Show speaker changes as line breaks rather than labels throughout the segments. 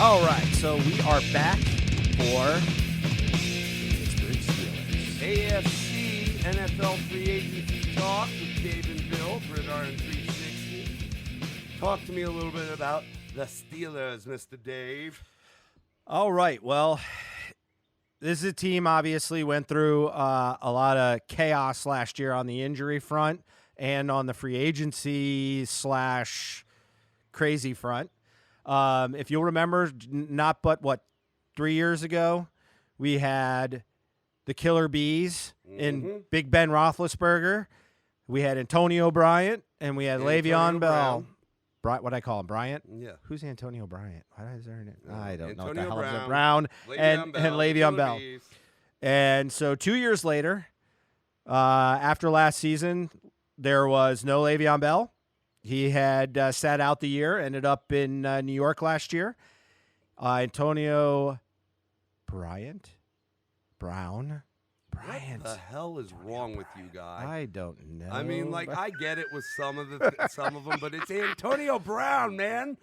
All right, so we are back for Pittsburgh Steelers.
AFC NFL free agency talk with Dave and Bill, Gridiron 360. Talk to me a little bit about the Steelers, Mr. Dave.
All right, well, this is a team obviously went through a lot of chaos last year on the injury front and on the free agency / crazy front. If you'll remember, not but, 3 years ago, we had the Killer Bees in Big Ben Roethlisberger. We had Antonio Bryant, and we had Le'Veon Bell. What I call him, Bryant?
Yeah.
Who's Antonio Bryant? Why is there I don't know what the
Antonio
hell is it.
Brown,
and Le'Veon Bell. And so 2 years later, after last season, there was no Le'Veon Bell. He had sat out the year, ended up in New York last year. Antonio Brown.
What the hell is wrong with you guys?
I don't know.
I mean, like, I get it with some of them, but it's Antonio Brown, man.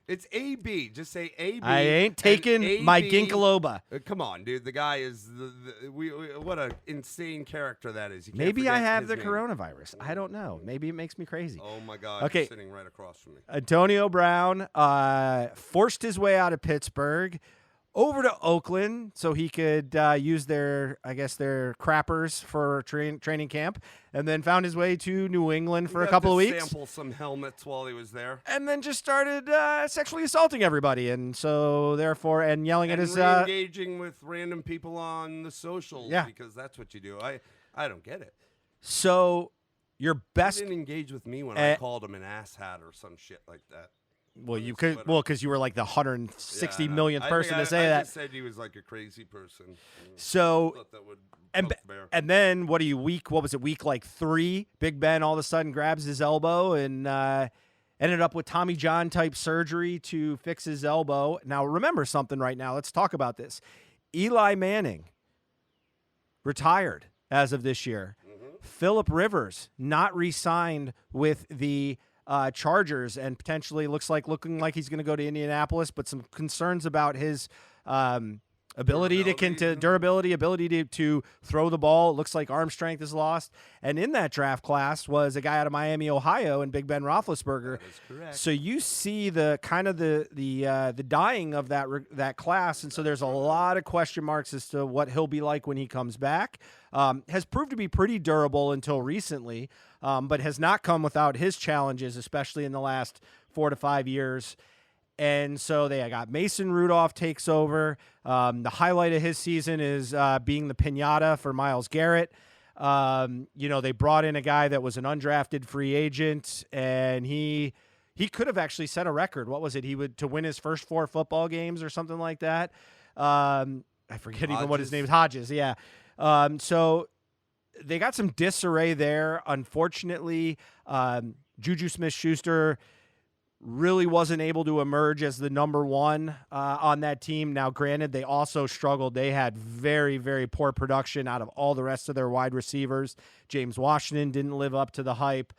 It's AB. Just say AB.
I ain't taking my Ginkaloba.
Come on, dude. The guy is what an insane character that is.
Maybe I have the coronavirus. I don't know. Maybe it makes me crazy.
Oh my God!
Okay,
you're sitting right across from me.
Antonio Brown forced his way out of Pittsburgh over to Oakland so he could use their crappers for training camp, and then found his way to New England for a couple of weeks.
Sample some helmets while he was there,
and then just started sexually assaulting everybody, and so therefore yelling at his
engaging with random people on the socials.
Yeah,
because that's what you do. I don't get it.
So your best
he didn't engage with me when I called him an asshat or some shit like that.
Well, you could. Well, because you were like the 160 millionth person to say that.
I just said he was like a crazy person.
So,
I thought that would
and then what was it, week like 3? Big Ben all of a sudden grabs his elbow and ended up with Tommy John type surgery to fix his elbow. Now, remember something right now. Let's talk about this. Eli Manning retired as of this year. Phillip Rivers not re-signed with the Chargers, and potentially looking like he's going to go to Indianapolis, but some concerns about his ability to throw the ball. It looks like arm strength is lost. And in that draft class was a guy out of Miami, Ohio, and Big Ben Roethlisberger.
That is correct.
So you see the kind of the dying of that class, and so there's a lot of question marks as to what he'll be like when he comes back. Has proved to be pretty durable until recently, but has not come without his challenges, especially in the last 4 to 5 years. And so they got Mason Rudolph takes over. The highlight of his season is being the piñata for Myles Garrett. They brought in a guy that was an undrafted free agent, and he could have actually set a record. What was it? He would to win his first 4 football games or something like that. I forget even what his name is. Hodges, yeah. So they got some disarray there. Unfortunately, Juju Smith-Schuster really wasn't able to emerge as the number one on that team. Now, granted, they also struggled. They had very, very poor production out of all the rest of their wide receivers. James Washington didn't live up to the hype,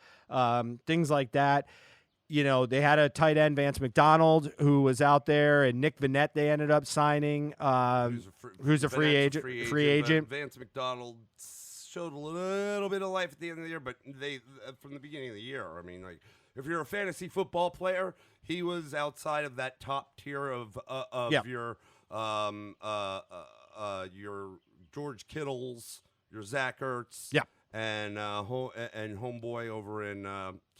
things like that. They had a tight end, Vance McDonald, who was out there, and Nick Vannett they ended up signing, who's a free agent.
Vance McDonald showed a little bit of life at the end of the year, but they from the beginning of the year, I mean, like, if you're a fantasy football player, he was outside of that top tier of your George Kittles, your Zach Ertz, and homeboy over in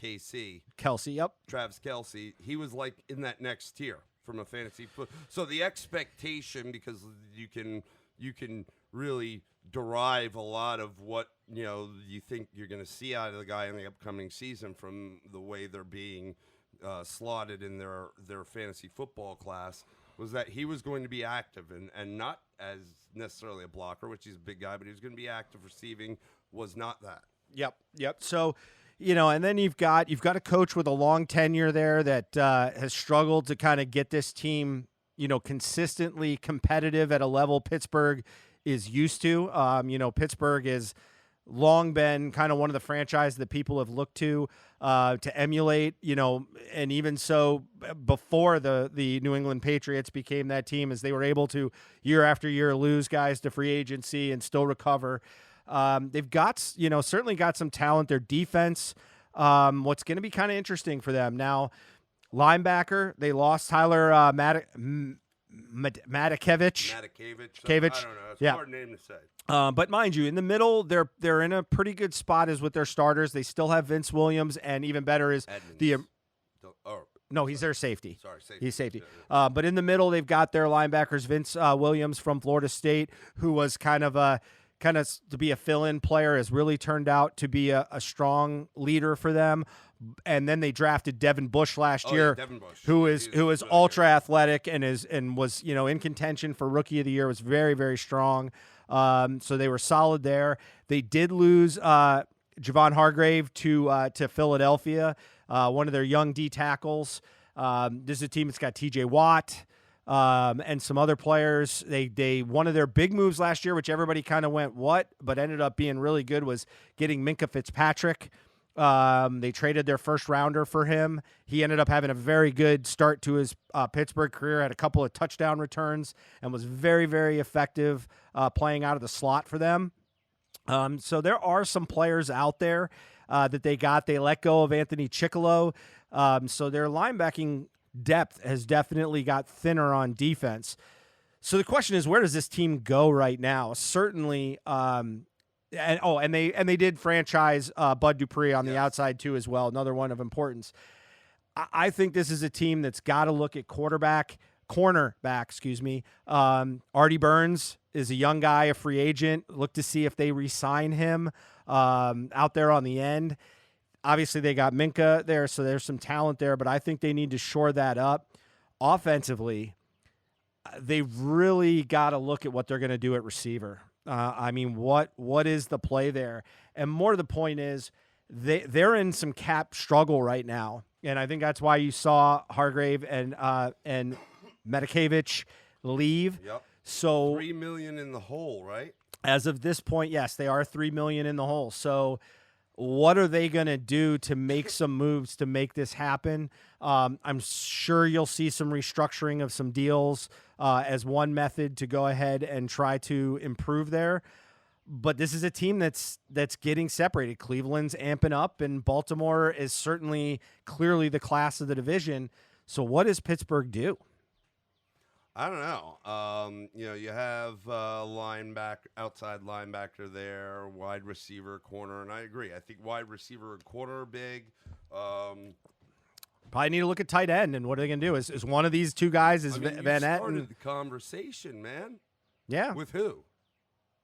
KC,
Kelsey,
Travis Kelce. He was like in that next tier from a fantasy foot. So the expectation, because you can really derive a lot of what you think you're going to see out of the guy in the upcoming season from the way they're being slotted in their fantasy football class, was that he was going to be active and not as necessarily a blocker, which he's a big guy, but he was going to be active receiving. Was not that.
Yep. So, and then you've got a coach with a long tenure there that has struggled to kind of get this team, consistently competitive at a level Pittsburgh is used to. Pittsburgh is long been kind of one of the franchises that people have looked to emulate, and even so before the New England Patriots became that team, as they were able to year after year lose guys to free agency and still recover. They've got, certainly got some talent. Their defense, what's going to be kind of interesting for them now, linebacker, they lost Tyler Matakevich.
Matakevich. I don't know. It's a hard name to say.
But mind you, in the middle, they're in a pretty good spot as with their starters. They still have Vince Williams, and even better is
Edmonds.
No, he's their safety.
Sorry, safety.
He's safety. But in the middle, they've got their linebackers, Vince Williams from Florida State, who was kind of to be a fill-in player, has really turned out to be a strong leader for them. And then they drafted Devin Bush last year, who is ultra athletic and was in contention for Rookie of the Year. Was very, very strong. So they were solid there. They did lose Javon Hargrave to Philadelphia, one of their young D tackles. This is a team that's got T.J. Watt and some other players. They one of their big moves last year, which everybody kind of went what, but ended up being really good, was getting Minkah Fitzpatrick. They traded their first rounder for him. He ended up having a very good start to his Pittsburgh career, had a couple of touchdown returns, and was very, very effective playing out of the slot for them. So there are some players out there that they got. They let go of Anthony Chickillo. So their linebacking depth has definitely got thinner on defense. So the question is, where does this team go right now? Certainly, and they did franchise Bud Dupree on the outside too as well. Another one of importance. I think this is a team that's got to look at cornerback. Artie Burns is a young guy, a free agent. Look to see if they re-sign him out there on the end. Obviously, they got Minkah there, so there's some talent there, but I think they need to shore that up. Offensively, they've really got to look at what they're going to do at receiver. What is the play there? And more to the point is they're in some cap struggle right now, and I think that's why you saw Hargrave and Matakevich leave.
Yep.
So
$3 million in the hole, right?
As of this point, yes, they are $3 million in the hole. So what are they going to do to make some moves to make this happen? I'm sure you'll see some restructuring of some deals as one method to go ahead and try to improve there. But this is a team that's getting separated. Cleveland's amping up, and Baltimore is certainly clearly the class of the division. So what does Pittsburgh do?
I don't know. You have outside linebacker there, wide receiver, corner, and I agree. I think wide receiver and corner are big.
Probably need to look at tight end, and what are they going to do? Is one of these two guys Van Etten?
Started the conversation, man.
Yeah.
With who?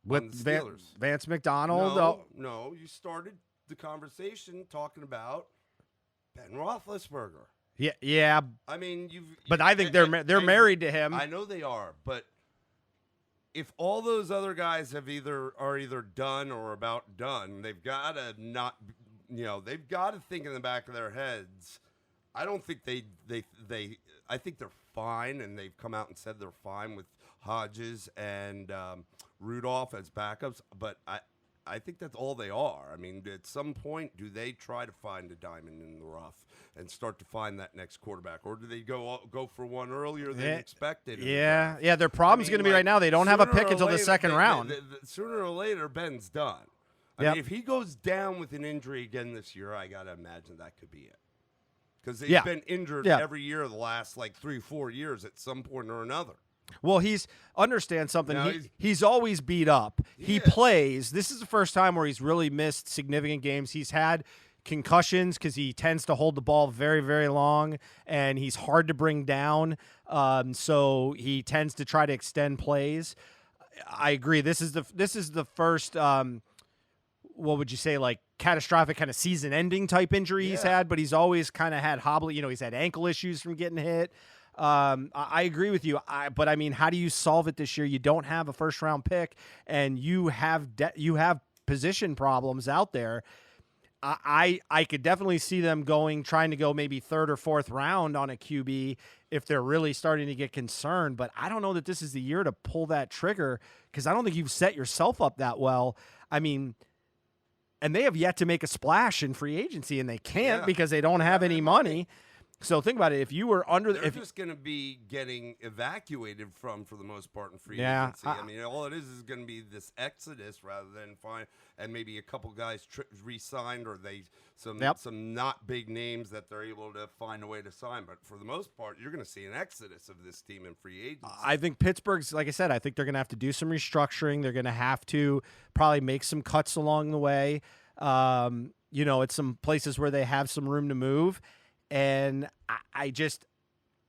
With Vance McDonald?
No, you started the conversation talking about Ben Roethlisberger.
Yeah.
I mean,
but I think they're married to him.
I know they are, but if all those other guys are either done or about done, they've got to they've got to think in the back of their heads. I don't think I think they're fine, and they've come out and said they're fine with Hodges and Rudolph as backups, but I think that's all they are. I mean, at some point, do they try to find a diamond in the rough and start to find that next quarterback, or do they go for one earlier than expected?
Yeah. Their problem's going to be right now. They don't have a pick until the second round.
Sooner or later, Ben's done. I mean, if he goes down with an injury again this year, I got to imagine that could be it. Because he's been injured every year the last 3-4 years at some point or another.
Well, understand something. He's always beat up. He plays. This is the first time where he's really missed significant games. He's had concussions because he tends to hold the ball very, very long, and he's hard to bring down. So he tends to try to extend plays. I agree. This is the first. What would you say, catastrophic kind of season-ending type injury he's had? But he's always kind of had hobbly. He's had ankle issues from getting hit. I agree with you. But I mean, how do you solve it this year? You don't have a first-round pick, and you have position problems out there. I could definitely see them trying to go maybe third or fourth round on a QB if they're really starting to get concerned. But I don't know that this is the year to pull that trigger, because I don't think you've set yourself up that well. I mean, and they have yet to make a splash in free agency, and they can't
Yeah.
because they don't have any money. So think about it. If you were under,
They're just going to be getting evacuated from, for the most part, in free
Yeah,
agency. I mean, all it is going to be this exodus rather than and maybe a couple guys re-signed, or some not big names that they're able to find a way to sign. But for the most part, you're going to see an exodus of this team in free agency.
I think Pittsburgh's, like I said, I think they're going to have to do some restructuring. They're going to have to probably make some cuts along the way. It's some places where they have some room to move. And I just,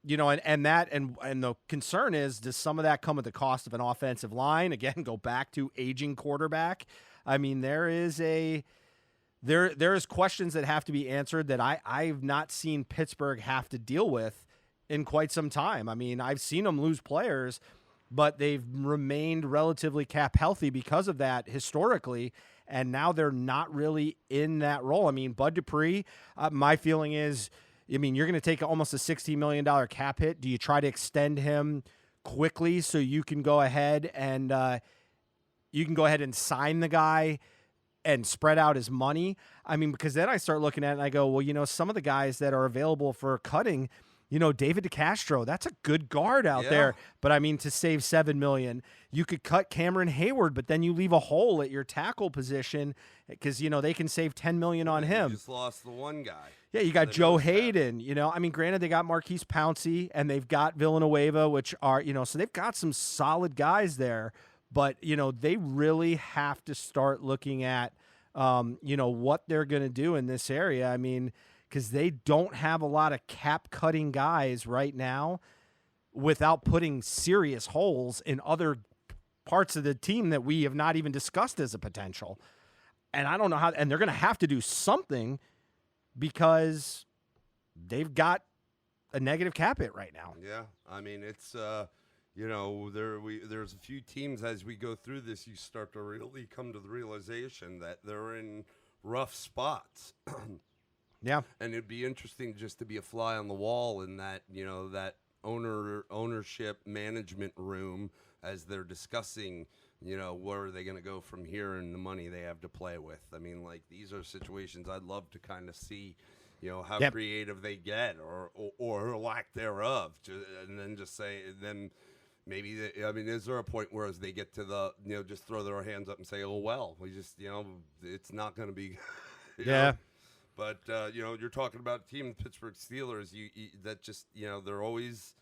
and the concern is, does some of that come at the cost of an offensive line? Again, go back to aging quarterback. I mean, there is questions that have to be answered that I've not seen Pittsburgh have to deal with in quite some time. I mean, I've seen them lose players, but they've remained relatively cap healthy because of that historically. And now they're not really in that role. I mean, Bud Dupree, my feeling is, you're going to take almost a $16 million cap hit. Do you try to extend him quickly so you can go ahead and sign the guy and spread out his money? I mean, because then I start looking at it and I go, well, some of the guys that are available for cutting, David DeCastro, that's a good guard out there. But I mean, to save $7 million, you could cut Cameron Hayward, but then you leave a hole at your tackle position because, they can save $10 million on him.
You just lost the one guy.
Yeah, you got Joe Hayden, I mean, granted, they got Marquise Pouncey and they've got Villanueva, which are, so they've got some solid guys there, but, they really have to start looking at, what they're going to do in this area. I mean, because they don't have a lot of cap-cutting guys right now without putting serious holes in other parts of the team that we have not even discussed as a potential. And I don't know how – and they're going to have to do something because they've got a negative cap hit right now.
Yeah, I mean, it's there's a few teams as we go through this, you start to really come to the realization that they're in rough spots.
Yeah,
and it'd be interesting just to be a fly on the wall in that, that ownership management room as they're discussing, where are they going to go from here and the money they have to play with. I mean, like, these are situations I'd love to kind of see, how creative they get or lack thereof, and then just say, then maybe, is there a point where as they get to the, just throw their hands up and say, oh, well, we just, it's not going to be,
yeah.
But, you're talking about a team, the Pittsburgh Steelers, that just, they're always,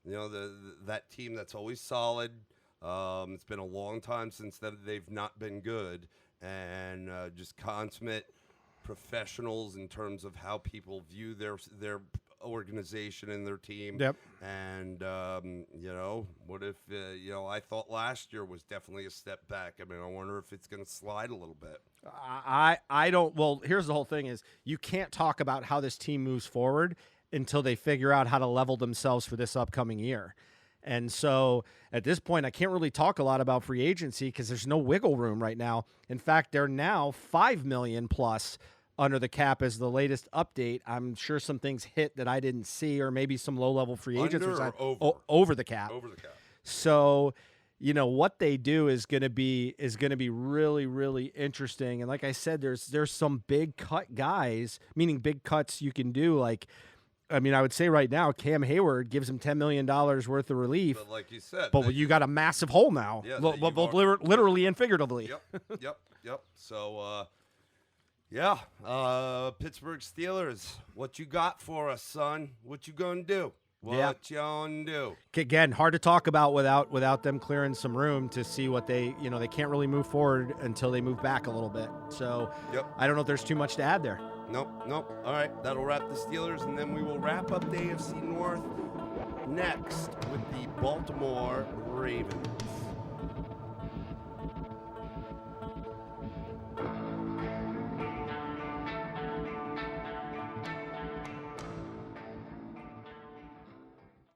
that team that's always solid. It's been a long time since they've not been good, and just consummate professionals in terms of how people view their organization and their team.
Yep.
And, what if, I thought last year was definitely a step back. I mean, I wonder if it's going to slide a little bit.
I don't. Well, here's the whole thing is you can't talk about how this team moves forward until they figure out how to level themselves for this upcoming year. And so at this point, I can't really talk a lot about free agency because there's no wiggle room right now. In fact, they're now $5 million plus under the cap as the latest update. I'm sure some things hit that I didn't see, or maybe some low-level free agents
Under
or
over?
Over the cap.
Over the cap.
So, what they do is going to be really, really interesting. And like I said, there's some big cut guys, meaning big cuts you can do. Like, I would say right now, Cam Hayward gives him $10 million worth of relief.
But like you said,
but you got a massive hole now, both literally and figuratively.
Yep. So, Pittsburgh Steelers, what you got for us, son? What you gonna do? What you gonna do?
Again, hard to talk about without them clearing some room to see what they can't really move forward until they move back a little bit. So I don't know if there's too much to add there.
Nope. All right, that'll wrap the Steelers, and then we will wrap up the AFC North next with the Baltimore Ravens.